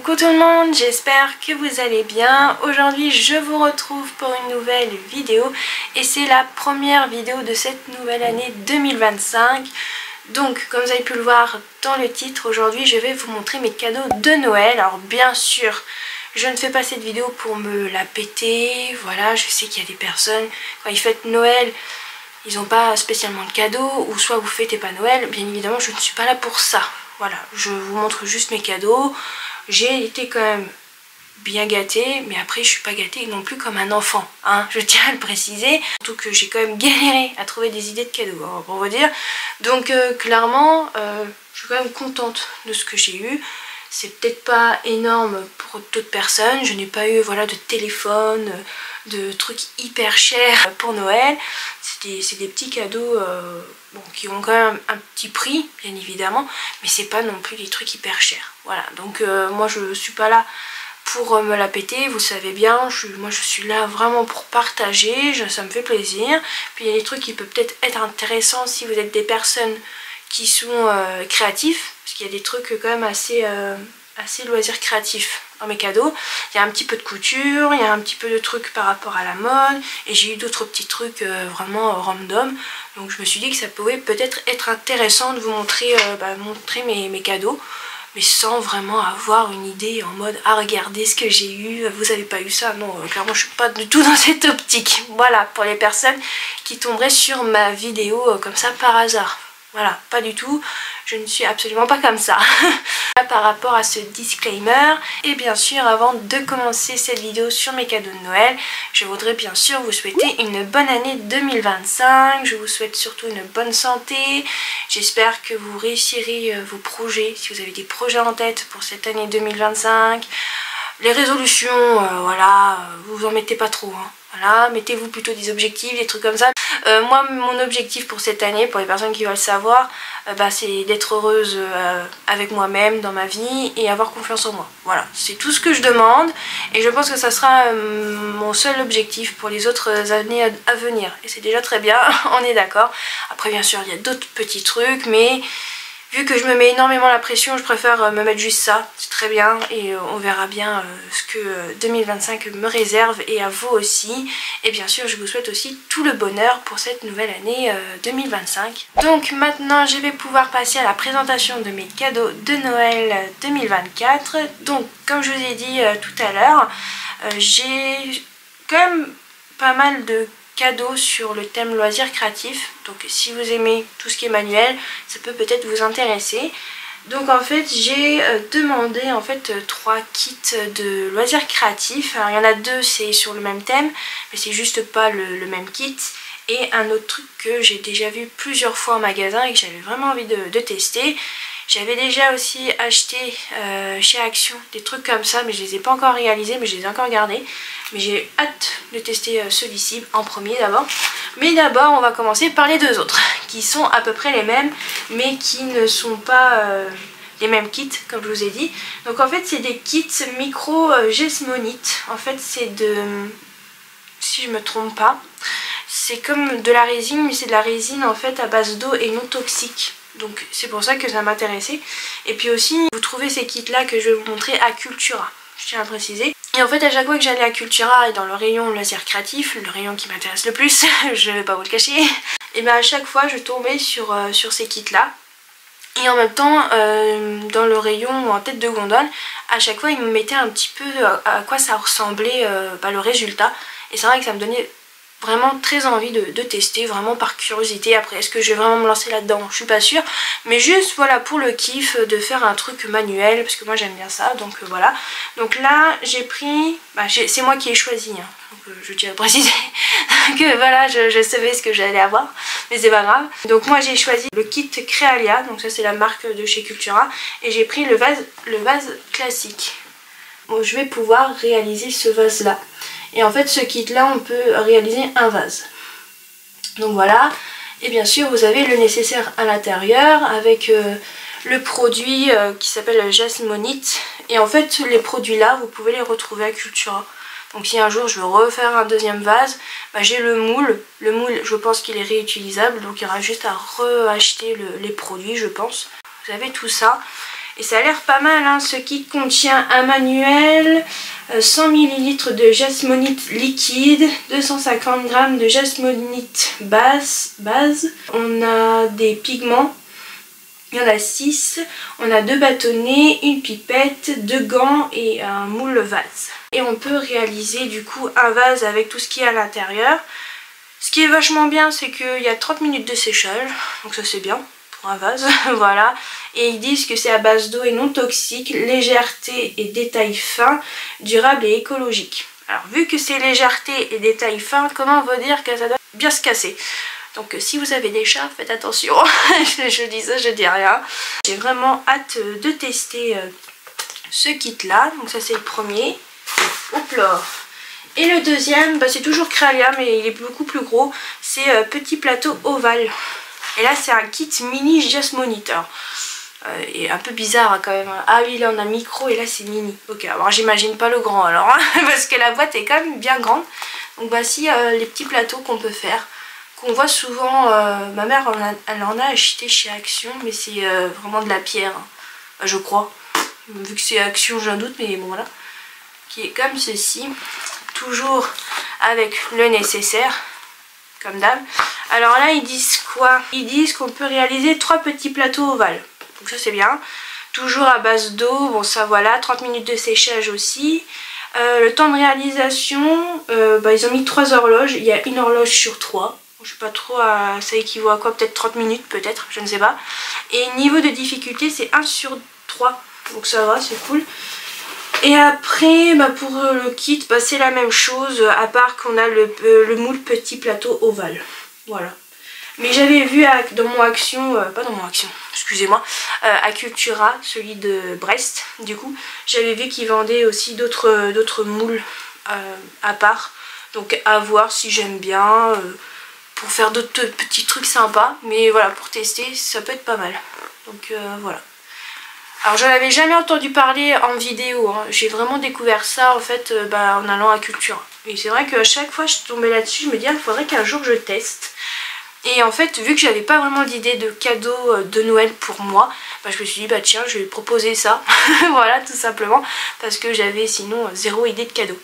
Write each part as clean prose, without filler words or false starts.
Coucou tout le monde, j'espère que vous allez bien. Aujourd'hui je vous retrouve pour une nouvelle vidéo et c'est la première vidéo de cette nouvelle année 2025. Donc comme vous avez pu le voir dans le titre, aujourd'hui je vais vous montrer mes cadeaux de Noël. Alors bien sûr je ne fais pas cette vidéo pour me la péter, voilà, je sais qu'il y a des personnes quand ils fêtent Noël ils n'ont pas spécialement de cadeaux, ou soit vous fêtez pas Noël. Bien évidemment je ne suis pas là pour ça. Voilà, je vous montre juste mes cadeaux. J'ai été quand même bien gâtée, mais après je suis pas gâtée non plus comme un enfant, hein, je tiens à le préciser. Surtout que j'ai quand même galéré à trouver des idées de cadeaux, hein, pour vous dire. Donc clairement, je suis quand même contente de ce que j'ai eu. C'est peut-être pas énorme pour d'autres personnes. Je n'ai pas eu voilà, de téléphone, de trucs hyper chers pour Noël. C'est des petits cadeaux bon, qui ont quand même un petit prix, bien évidemment, mais c'est pas non plus des trucs hyper chers. Voilà, donc moi je suis pas là pour me la péter, vous le savez bien, moi je suis là vraiment pour partager, ça me fait plaisir. Puis il y a des trucs qui peuvent peut-être être intéressants si vous êtes des personnes qui sont créatifs, parce qu'il y a des trucs quand même assez loisirs créatifs dans mes cadeaux. Il y a un petit peu de couture, il y a un petit peu de trucs par rapport à la mode, et j'ai eu d'autres petits trucs vraiment random. Donc je me suis dit que ça pouvait peut-être être intéressant de vous montrer, montrer mes cadeaux, mais sans vraiment avoir une idée en mode ah regardez ce que j'ai eu, vous avez pas eu ça. Non, clairement je suis pas du tout dans cette optique. Voilà, pour les personnes qui tomberaient sur ma vidéo comme ça par hasard. Voilà, pas du tout, je ne suis absolument pas comme ça. Par rapport à ce disclaimer, et bien sûr avant de commencer cette vidéo sur mes cadeaux de Noël, je voudrais bien sûr vous souhaiter une bonne année 2025, je vous souhaite surtout une bonne santé, j'espère que vous réussirez vos projets, si vous avez des projets en tête pour cette année 2025. Les résolutions, voilà, vous en mettez pas trop, hein. Voilà, mettez-vous plutôt des objectifs, des trucs comme ça. Moi, mon objectif pour cette année, pour les personnes qui veulent savoir, c'est d'être heureuse avec moi-même dans ma vie et avoir confiance en moi. Voilà, c'est tout ce que je demande et je pense que ça sera mon seul objectif pour les autres années à venir. Et c'est déjà très bien, on est d'accord. Après, bien sûr, il y a d'autres petits trucs, mais vu que je me mets énormément la pression, je préfère me mettre juste ça, c'est très bien, et on verra bien ce que 2025 me réserve, et à vous aussi. Et bien sûr, je vous souhaite aussi tout le bonheur pour cette nouvelle année 2025. Donc maintenant, je vais pouvoir passer à la présentation de mes cadeaux de Noël 2024. Donc, comme je vous ai dit tout à l'heure, j'ai quand même pas mal de cadeaux sur le thème loisirs créatifs, donc si vous aimez tout ce qui est manuel, ça peut peut-être vous intéresser. Donc en fait j'ai demandé en fait 3 kits de loisirs créatifs. Alors il y en a 2 c'est sur le même thème, mais c'est juste pas le même kit. Et un autre truc que j'ai déjà vu plusieurs fois en magasin et que j'avais vraiment envie de tester. J'avais déjà aussi acheté chez Action des trucs comme ça, mais je les ai pas encore réalisés, mais je les ai encore gardés. Mais j'ai hâte de tester celui-ci en premier d'abord. Mais d'abord on va commencer par les 2 autres, qui sont à peu près les mêmes, mais qui ne sont pas les mêmes kits, comme je vous ai dit. Donc en fait c'est des kits micro Jesmonite. En fait c'est de, si je me trompe pas, c'est comme de la résine, mais c'est de la résine en fait à base d'eau et non toxique. Donc c'est pour ça que ça m'intéressait. Et puis aussi vous trouvez ces kits là que je vais vous montrer à Cultura, je tiens à préciser. Et en fait à chaque fois que j'allais à Cultura et dans le rayon loisirs créatifs, le rayon qui m'intéresse le plus, je vais pas vous le cacher, et bien à chaque fois je tombais sur ces kits là. Et en même temps dans le rayon en tête de gondole, à chaque fois ils me mettaient un petit peu à quoi ça ressemblait le résultat. Et c'est vrai que ça me donnait vraiment très envie de tester, vraiment par curiosité. Après est-ce que je vais vraiment me lancer là-dedans, je suis pas sûre, mais juste voilà pour le kiff de faire un truc manuel, parce que moi j'aime bien ça. Donc voilà, donc là j'ai pris, c'est moi qui ai choisi, hein. Donc je tiens à préciser que voilà, je savais ce que j'allais avoir, mais c'est pas grave. Donc moi j'ai choisi le kit Créalia, donc ça c'est la marque de chez Cultura, et j'ai pris le vase classique. Bon, je vais pouvoir réaliser ce vase là. Et en fait ce kit là on peut réaliser un vase. Donc voilà. Et bien sûr vous avez le nécessaire à l'intérieur avec le produit qui s'appelle Jesmonite. Et en fait les produits là vous pouvez les retrouver à Cultura. Donc si un jour je veux refaire un deuxième vase, j'ai le moule. Le moule je pense qu'il est réutilisable, donc il y aura juste à reacheter les produits je pense. Vous avez tout ça. Et ça a l'air pas mal, hein. Ce kit contient un manuel, 100 ml de jasmonite liquide, 250 g de jasmonite base. On a des pigments, il y en a 6. On a 2 bâtonnets, une pipette, 2 gants et un moule vase. Et on peut réaliser du coup un vase avec tout ce qui est à l'intérieur. Ce qui est vachement bien, c'est qu'il y a 30 minutes de séchage, donc ça c'est bien. Un vase, voilà. Et ils disent que c'est à base d'eau et non toxique, légèreté et détail fin, durable et écologique. Alors vu que c'est légèreté et détail fin, comment on veut dire que ça doit bien se casser? Donc si vous avez des chats, faites attention. Je dis ça, je dis rien. J'ai vraiment hâte de tester ce kit là. Donc ça c'est le premier. Hop là. Et le deuxième, bah, c'est toujours Créalia mais il est beaucoup plus gros. C'est petit plateau ovale. Et là c'est un kit mini jasmonite. Et un peu bizarre hein, quand même. Ah oui là on a micro et là c'est mini. Ok, alors j'imagine pas le grand alors. Hein, parce que la boîte est quand même bien grande. Donc voici les petits plateaux qu'on peut faire. Qu'on voit souvent. Ma mère elle en a acheté chez Action. Mais c'est vraiment de la pierre. Hein, je crois. Vu que c'est Action j'ai un doute mais bon voilà. Qui est comme ceci. Toujours avec le nécessaire. Comme d'hab. Alors là ils disent quoi? Ils disent qu'on peut réaliser 3 petits plateaux ovales. Donc ça c'est bien. Toujours à base d'eau. Bon ça voilà. 30 minutes de séchage aussi. Le temps de réalisation. Bah, ils ont mis 3 horloges. Il y a une horloge sur 3. Je sais pas trop. Ça équivaut à quoi? Peut-être 30 minutes peut-être. Je ne sais pas. Et niveau de difficulté c'est 1 sur 3. Donc ça va. C'est cool. Et après bah pour le kit bah, c'est la même chose. À part qu'on a le moule petit plateau ovale. Voilà. Mais j'avais vu dans mon Action, pas dans mon Action, excusez-moi, à Cultura, celui de Brest, du coup, j'avais vu qu'ils vendaient aussi d'autres moules à part. Donc à voir si j'aime bien, pour faire d'autres petits trucs sympas. Mais voilà, pour tester, ça peut être pas mal. Donc voilà. Alors je n'avais jamais entendu parler en vidéo, hein. J'ai vraiment découvert ça en fait bah, en allant à Cultura. Et c'est vrai qu'à chaque fois je tombais là-dessus, je me disais il faudrait qu'un jour je teste. Et en fait vu que j'avais pas vraiment d'idée de cadeau de Noël pour moi, bah, je me suis dit bah tiens je vais proposer ça. Voilà tout simplement, parce que j'avais sinon zéro idée de cadeau.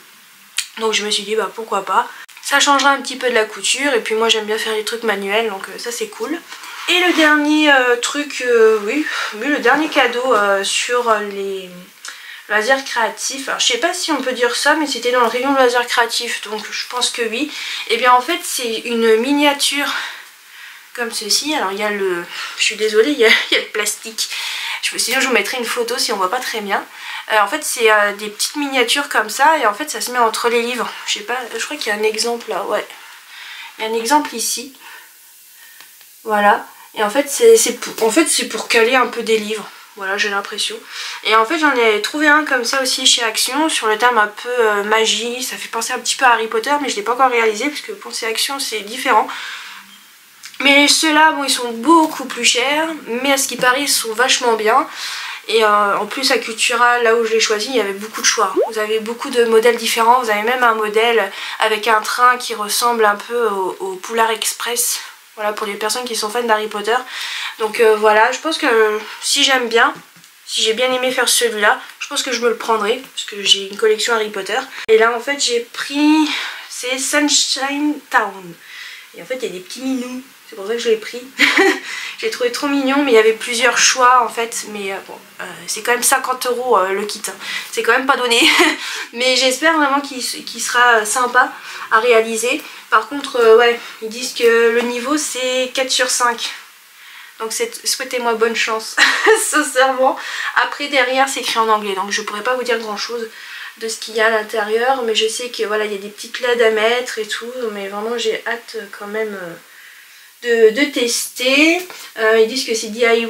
Donc je me suis dit bah pourquoi pas. Ça changera un petit peu de la couture et puis moi j'aime bien faire les trucs manuels donc ça c'est cool. Et le dernier truc, oui le dernier cadeau sur les loisirs créatifs. Alors je sais pas si on peut dire ça mais c'était dans le rayon de loisirs créatifs donc je pense que oui. Et bien en fait c'est une miniature comme ceci. Alors il y a le... Je suis désolée, il y a le plastique. Je me suis dit je vous mettrai une photo si on voit pas très bien. En fait c'est des petites miniatures comme ça et en fait ça se met entre les livres. Je sais pas, je crois qu'il y a un exemple là, ouais. Il y a un exemple ici. Voilà. Et en fait c'est pour caler un peu des livres. Voilà j'ai l'impression. Et en fait j'en ai trouvé un comme ça aussi chez Action sur le thème un peu magie. Ça fait penser un petit peu à Harry Potter mais je l'ai pas encore réalisé parce que pour ces Action c'est différent. Mais ceux-là, bon, ils sont beaucoup plus chers, mais à ce qui paraît, ils sont vachement bien. Et en plus à Cultura, là où je l'ai choisi, il y avait beaucoup de choix. Vous avez beaucoup de modèles différents, vous avez même un modèle avec un train qui ressemble un peu au Polar Express. Voilà, pour les personnes qui sont fans d'Harry Potter. Donc voilà, je pense que si j'aime bien, si j'ai bien aimé faire celui-là, je pense que je me le prendrai, parce que j'ai une collection Harry Potter. Et là en fait j'ai pris, c'est Sunshine Town. Et en fait il y a des petits minous. C'est pour ça que je l'ai pris. J'ai trouvé trop mignon, mais il y avait plusieurs choix en fait. Mais bon, c'est quand même 50 € le kit. Hein. C'est quand même pas donné. Mais j'espère vraiment qu'il sera sympa à réaliser. Par contre, ouais, ils disent que le niveau c'est 4 sur 5. Donc souhaitez-moi bonne chance, sincèrement. Après derrière c'est écrit en anglais, donc je pourrais pas vous dire grand chose de ce qu'il y a à l'intérieur. Mais je sais que voilà, il y a des petites LED à mettre et tout. Mais vraiment j'ai hâte quand même... De tester. Ils disent que c'est DIY,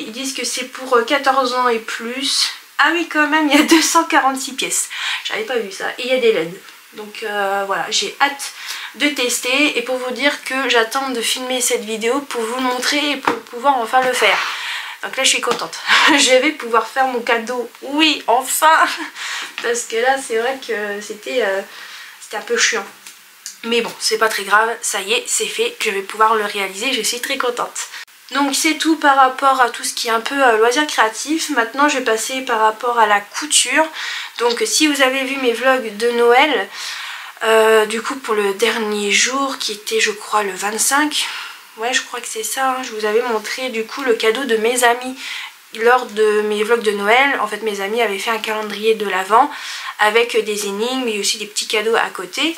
ils disent que c'est pour 14 ans et plus. Ah oui quand même, il y a 246 pièces. J'avais pas vu ça. Et il y a des LED. Donc voilà, j'ai hâte de tester. Et pour vous dire que j'attends de filmer cette vidéo pour vous le montrer et pour pouvoir enfin le faire. Donc là je suis contente. Je vais pouvoir faire mon cadeau. Oui, enfin. Parce que là c'est vrai que c'était un peu chiant. Mais bon, c'est pas très grave, ça y est, c'est fait, je vais pouvoir le réaliser, je suis très contente. Donc c'est tout par rapport à tout ce qui est un peu loisirs créatifs. Maintenant je vais passer par rapport à la couture. Donc si vous avez vu mes vlogs de Noël, du coup pour le dernier jour qui était je crois le 25, ouais je crois que c'est ça, hein, je vous avais montré du coup le cadeau de mes amis. Lors de mes vlogs de Noël, en fait mes amis avaient fait un calendrier de l'Avent avec des énigmes et aussi des petits cadeaux à côté.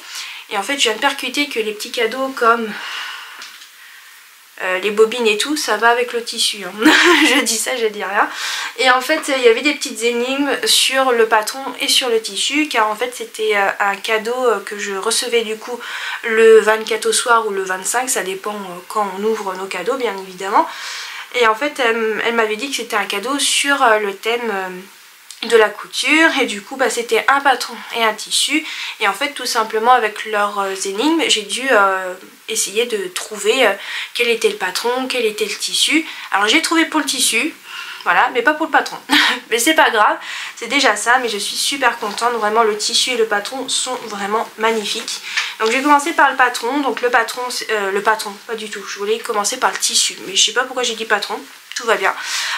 Et en fait je viens de percuter que les petits cadeaux comme les bobines et tout, ça va avec le tissu, hein. Je dis ça, je dis rien. Et en fait il y avait des petites énigmes sur le patron et sur le tissu, car en fait c'était un cadeau que je recevais du coup le 24 au soir ou le 25, ça dépend quand on ouvre nos cadeaux bien évidemment. Et en fait elle m'avait dit que c'était un cadeau sur le thème de la couture, et du coup bah, c'était un patron et un tissu. Et en fait tout simplement avec leurs énigmes j'ai dû essayer de trouver quel était le patron, quel était le tissu. Alors j'ai trouvé pour le tissu, voilà, mais pas pour le patron. Mais c'est pas grave, c'est déjà ça, mais je suis super contente. Vraiment le tissu et le patron sont vraiment magnifiques. Donc je vais commencer par le patron. Donc le patron, pas du tout, je voulais commencer par le tissu, mais je sais pas pourquoi j'ai dit patron. Tout va bien.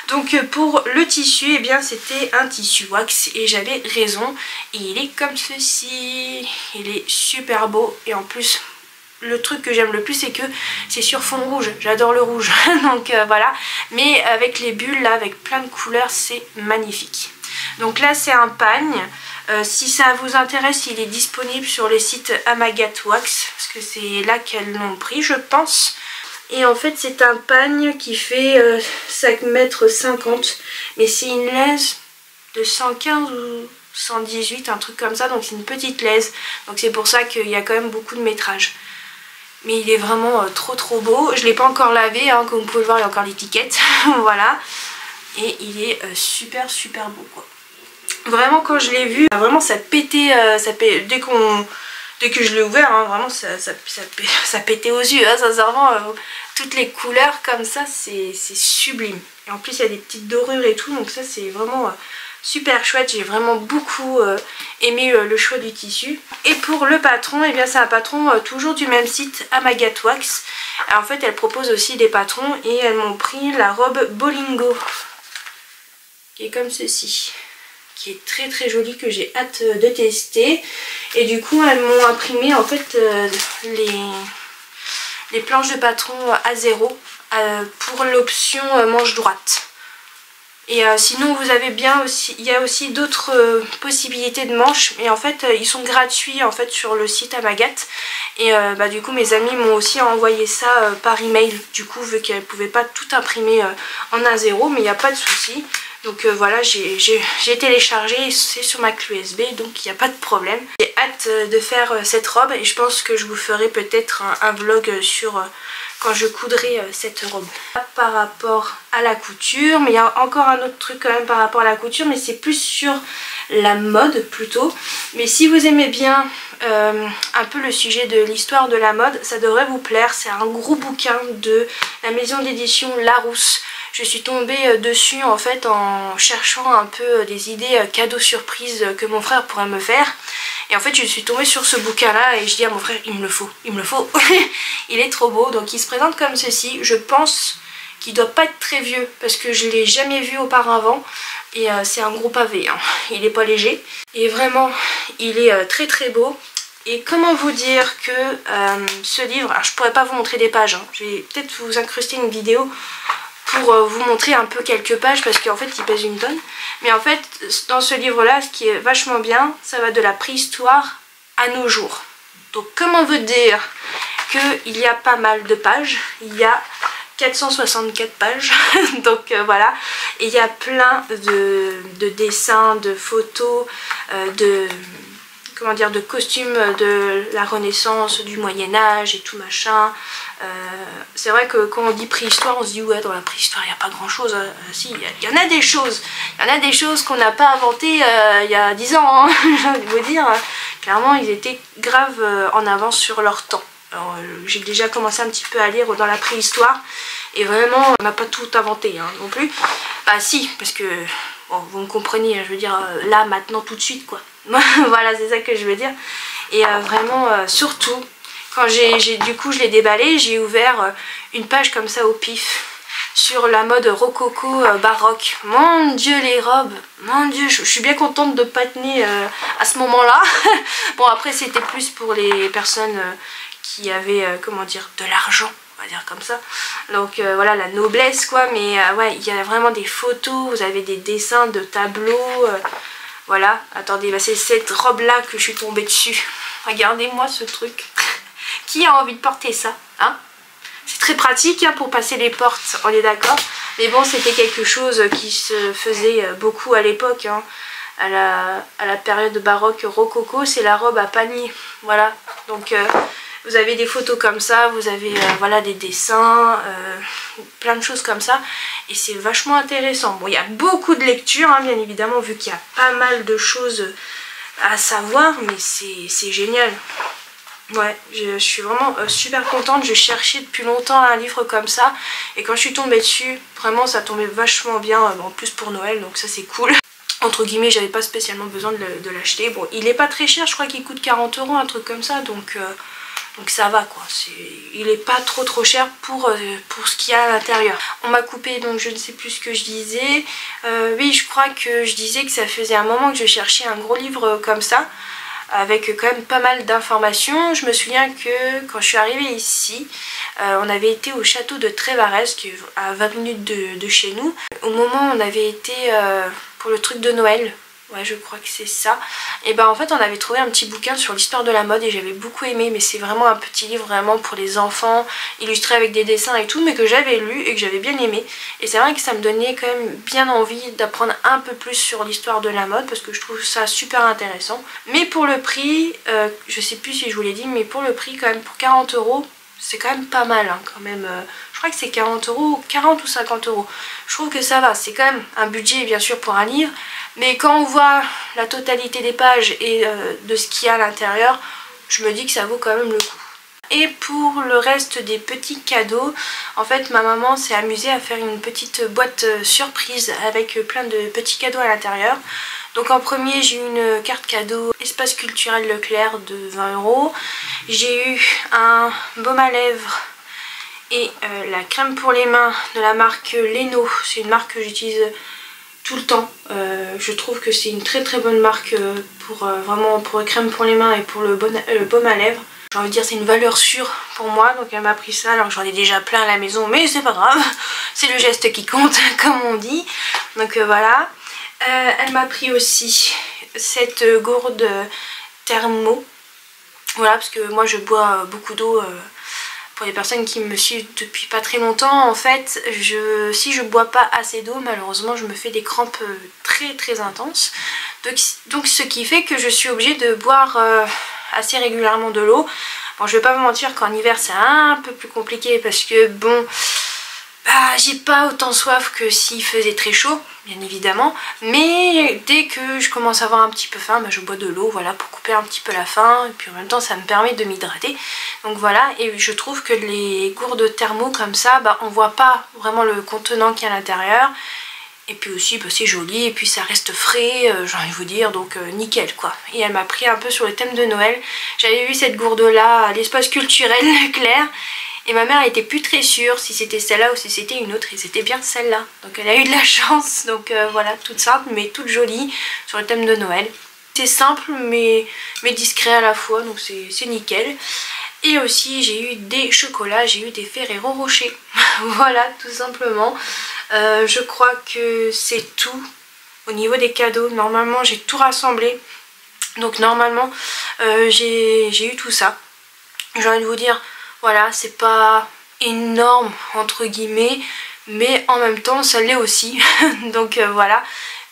Donc pour le tissu, eh bien c'était un tissu wax et j'avais raison. Et il est comme ceci. Il est super beau et en plus le truc que j'aime le plus c'est que c'est sur fond rouge. J'adore le rouge. Donc voilà. Mais avec les bulles là, avec plein de couleurs, c'est magnifique. Donc là c'est un pagne. Si ça vous intéresse, il est disponible sur le site Amagat Wax. Parce que c'est là qu'elles l'ont pris je pense. Et en fait c'est un pagne qui fait 5,50 m, mais c'est une laise de 115 ou 118, un truc comme ça, donc c'est une petite laise. Donc c'est pour ça qu'il y a quand même beaucoup de métrage. Mais il est vraiment trop beau. Je ne l'ai pas encore lavé, hein, comme vous pouvez le voir il y a encore l'étiquette. Voilà. Et il est super beau quoi. Vraiment quand je l'ai vu, vraiment ça pétait, dès que je l'ai ouvert, hein, vraiment ça pétait aux yeux, hein, sincèrement, toutes les couleurs comme ça, c'est sublime. Et en plus il y a des petites dorures et tout, donc ça c'est vraiment super chouette. J'ai vraiment beaucoup aimé le choix du tissu. Et pour le patron, eh bien c'est un patron toujours du même site, Amagat Wax. Alors, en fait elle propose aussi des patrons et elles m'ont pris la robe Bolingo, qui est comme ceci, qui est très jolie, que j'ai hâte de tester. Et du coup elles m'ont imprimé en fait les planches de patron à 0 pour l'option manche droite. Et sinon vous avez bien aussi, il y a aussi d'autres possibilités de manches, mais en fait ils sont gratuits en fait sur le site Amagat. Et bah, du coup mes amis m'ont aussi envoyé ça par email, du coup vu qu'elles ne pouvaient pas tout imprimer en 1/0, mais il n'y a pas de souci. Donc voilà, j'ai téléchargé, c'est sur ma clé USB, donc il n'y a pas de problème. J'ai hâte de faire cette robe et je pense que je vous ferai peut-être un vlog sur quand je coudrai cette robe. Par rapport à la couture, mais il y a encore un autre truc quand même par rapport à la couture, mais c'est plus sur la mode plutôt. Mais si vous aimez bien un peu le sujet de l'histoire de la mode, ça devrait vous plaire. C'est un gros bouquin de la maison d'édition Larousse. Je suis tombée dessus en fait en cherchant un peu des idées cadeaux surprises que mon frère pourrait me faire. Et en fait je suis tombée sur ce bouquin là et je dis à mon frère il me le faut, il me le faut. Il est trop beau, donc il se présente comme ceci. Je pense qu'il doit pas être très vieux parce que je l'ai jamais vu auparavant. Et c'est un gros pavé, hein. Il est pas léger. Et vraiment il est très beau. Et comment vous dire que ce livre, alors je pourrais pas vous montrer des pages, hein. Je vais peut-être vous incruster une vidéo pour vous montrer un peu quelques pages parce qu'en fait il pèse une tonne. Mais en fait dans ce livre là, ce qui est vachement bien, ça va de la préhistoire à nos jours. Donc comment vous dire qu'il y a pas mal de pages, il y a 464 pages. Donc voilà, et il y a plein de dessins, de photos, comment dire, de costumes de la Renaissance, du Moyen-Âge et tout machin. C'est vrai que quand on dit préhistoire, on se dit ouais, dans la préhistoire il n'y a pas grand chose. Si, il y en a des choses. Il y en a des choses qu'on n'a pas inventées il y a 10 ans, hein. J'ai envie de vous dire, clairement ils étaient grave en avance sur leur temps. J'ai déjà commencé un petit peu à lire dans la préhistoire et vraiment on n'a pas tout inventé, hein, non plus. Bah si, parce que bon, vous me comprenez, je veux dire là, maintenant, tout de suite quoi. Voilà, c'est ça que je veux dire. Et vraiment surtout quand du coup je l'ai déballé, j'ai ouvert une page comme ça au pif. sur la mode rococo baroque. Mon dieu les robes, mon dieu, je suis bien contente de pas être née à ce moment là. Bon après c'était plus pour les personnes qui avaient comment dire, de l'argent, on va dire comme ça. Donc voilà, la noblesse quoi. Mais ouais, il y a vraiment des photos, vous avez des dessins de tableaux. Voilà, attendez, bah c'est cette robe là que je suis tombée dessus. Regardez-moi ce truc. Qui a envie de porter ça, hein? C'est très pratique hein, pour passer les portes, on est d'accord. Mais bon, c'était quelque chose qui se faisait beaucoup à l'époque, hein. À la période baroque rococo, c'est la robe à panier. Voilà, donc vous avez des photos comme ça, vous avez voilà, des dessins, plein de choses comme ça. Et c'est vachement intéressant. Bon, il y a beaucoup de lectures, hein, bien évidemment, vu qu'il y a pas mal de choses à savoir, mais c'est génial. Ouais, je suis vraiment super contente. Je cherchais depuis longtemps un livre comme ça. Et quand je suis tombée dessus, vraiment ça tombait vachement bien. En plus pour Noël, donc ça c'est cool. Entre guillemets, j'avais pas spécialement besoin de l'acheter. Bon, il est pas très cher, je crois qu'il coûte 40 €, un truc comme ça. Donc ça va quoi. Il est pas trop cher pour ce qu'il y a à l'intérieur. On m'a coupé, donc je ne sais plus ce que je disais. Oui, je crois que je disais que ça faisait un moment que je cherchais un gros livre comme ça, avec quand même pas mal d'informations. Je me souviens que quand je suis arrivée ici, on avait été au château de Trévarez, qui est à 20 minutes de chez nous. Au moment où on avait été pour le truc de Noël, ouais je crois que c'est ça, et ben en fait on avait trouvé un petit bouquin sur l'histoire de la mode et j'avais beaucoup aimé. Mais c'est vraiment un petit livre vraiment pour les enfants, illustré avec des dessins et tout, mais que j'avais lu et que j'avais bien aimé. Et c'est vrai que ça me donnait quand même bien envie d'apprendre un peu plus sur l'histoire de la mode, parce que je trouve ça super intéressant. Mais pour le prix, je sais plus si je vous l'ai dit, mais pour le prix quand même, pour 40 €, c'est quand même pas mal hein, quand même. Je crois que c'est 40 €, 40 ou 50 €. Je trouve que ça va, c'est quand même un budget bien sûr pour un livre. Mais quand on voit la totalité des pages et de ce qu'il y a à l'intérieur, je me dis que ça vaut quand même le coup. Et pour le reste des petits cadeaux, en fait ma maman s'est amusée à faire une petite boîte surprise avec plein de petits cadeaux à l'intérieur. Donc en premier j'ai eu une carte cadeau Espace Culturel Leclerc de 20 €. J'ai eu un baume à lèvres et la crème pour les mains de la marque Leno. C'est une marque que j'utilise tout le temps. Je trouve que c'est une très bonne marque pour vraiment pour crème pour les mains et pour le baume à lèvres. J'ai envie de dire c'est une valeur sûre pour moi, donc elle m'a pris ça. Alors j'en ai déjà plein à la maison, mais c'est pas grave, c'est le geste qui compte comme on dit. Donc voilà. Elle m'a pris aussi cette gourde thermo. Voilà, parce que moi je bois beaucoup d'eau. Pour les personnes qui me suivent depuis pas très longtemps, en fait, si je bois pas assez d'eau, malheureusement, je me fais des crampes très intenses. Donc ce qui fait que je suis obligée de boire assez régulièrement de l'eau. Bon, je vais pas vous mentir qu'en hiver, c'est un peu plus compliqué parce que, bon, bah, j'ai pas autant soif que s'il faisait très chaud, bien évidemment. Mais dès que je commence à avoir un petit peu faim, bah, je bois de l'eau, voilà, pour couper un petit peu la faim. Et puis en même temps, ça me permet de m'hydrater. Donc voilà, et je trouve que les gourdes thermo comme ça, bah, on voit pas vraiment le contenant qui est à l'intérieur. Et puis aussi, bah, c'est joli, et puis ça reste frais, j'ai envie de vous dire, donc nickel quoi. Et elle m'a pris un peu sur le thème de Noël. J'avais vu cette gourde là à l'espace culturel Leclerc. Et ma mère était plus très sûre si c'était celle-là ou si c'était une autre, et c'était bien celle-là. Donc elle a eu de la chance, donc voilà, toute simple mais toute jolie sur le thème de Noël. C'est simple mais discret à la fois, donc c'est nickel. Et aussi j'ai eu des chocolats, j'ai eu des Ferrero Rocher. Voilà, tout simplement. Je crois que c'est tout au niveau des cadeaux. Normalement j'ai tout rassemblé, donc normalement j'ai eu tout ça. J'ai envie de vous dire, voilà, c'est pas énorme entre guillemets, mais en même temps ça l'est aussi. Donc voilà,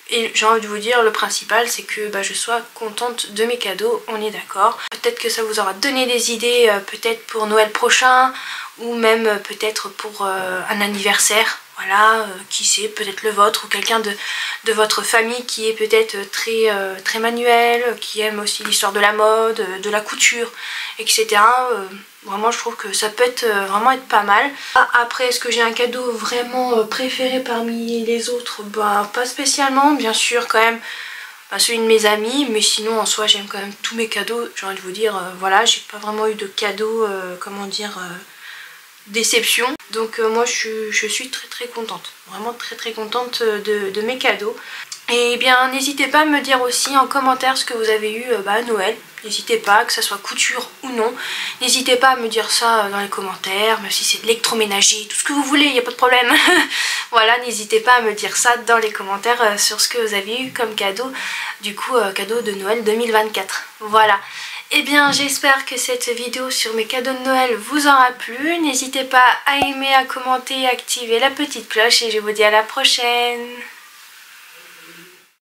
et j'ai envie de vous dire, le principal c'est que bah, je sois contente de mes cadeaux, on est d'accord. Peut-être que ça vous aura donné des idées, peut-être pour Noël prochain, ou même peut-être pour un anniversaire. Voilà, qui sait, peut-être le vôtre ou quelqu'un de votre famille qui est peut-être très manuel, qui aime aussi l'histoire de la mode, de la couture, etc. Vraiment je trouve que ça peut vraiment être pas mal. Après, est-ce que j'ai un cadeau vraiment préféré parmi les autres? Bah pas spécialement, bien sûr quand même celui de mes amis, mais sinon en soi j'aime quand même tous mes cadeaux. J'ai envie de vous dire, voilà, j'ai pas vraiment eu de cadeau, comment dire, déception. Donc moi je suis très contente, vraiment très contente de mes cadeaux. Et bien n'hésitez pas à me dire aussi en commentaire ce que vous avez eu à Noël. N'hésitez pas, que ça soit couture ou non. N'hésitez pas à me dire ça dans les commentaires, même si c'est de l'électroménager, tout ce que vous voulez, il n'y a pas de problème. Voilà, n'hésitez pas à me dire ça dans les commentaires sur ce que vous avez eu comme cadeau. Du coup, cadeau de Noël 2024. Voilà. Et bien j'espère que cette vidéo sur mes cadeaux de Noël vous aura plu. N'hésitez pas à aimer, à commenter, à activer la petite cloche et je vous dis à la prochaine.